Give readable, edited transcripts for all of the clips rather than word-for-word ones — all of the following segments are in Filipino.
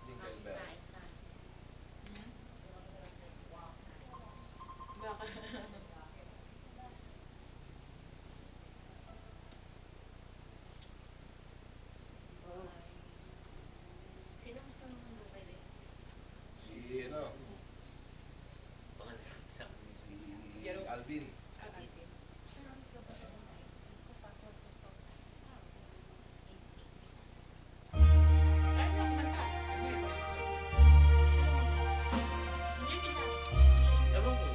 Jingle bells. Sino gusto naman bumili? Si ano? Si Alvin. Ewan ko.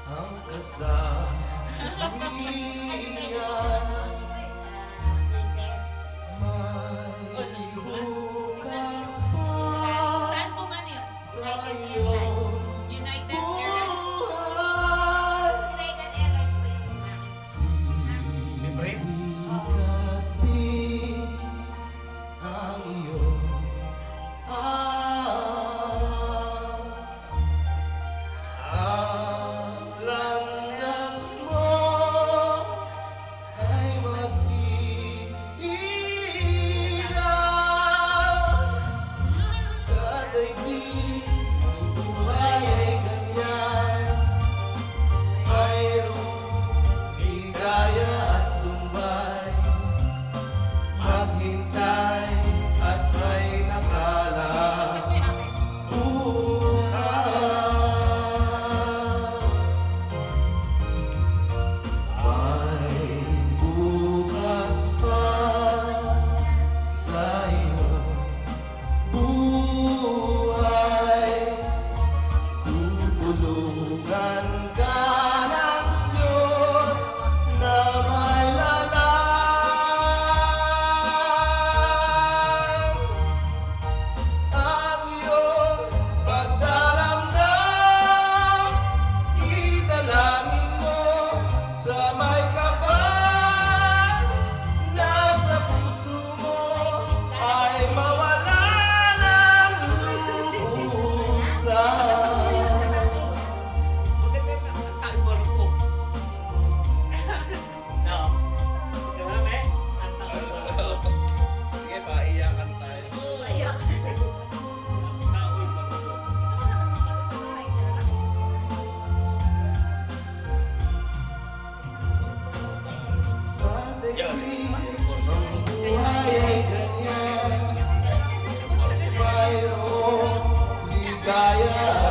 Ang kasabihan may bukas pa Saan po man yun? sa iyong United buhay. United Airlines po yung Libre? Sikatin ang iyong araw. Ang landas mo ay mag-iilaw. Sa daigdig ang buhay ay ganyan. Mayroong ligaya at lumbay. Maghintay at may nakala bukas. May bukas pa sa iyong buhay. Tutulungan ka ng Diyos na may lalang. Ang iyong pagdaramdam, italangin mo sa may kapal. Nasa puso mo ay mawala ng lubusan. Sige, paiyakan tayo. Sa daigdig ang buhay ay ganyan. Mayroong ligaya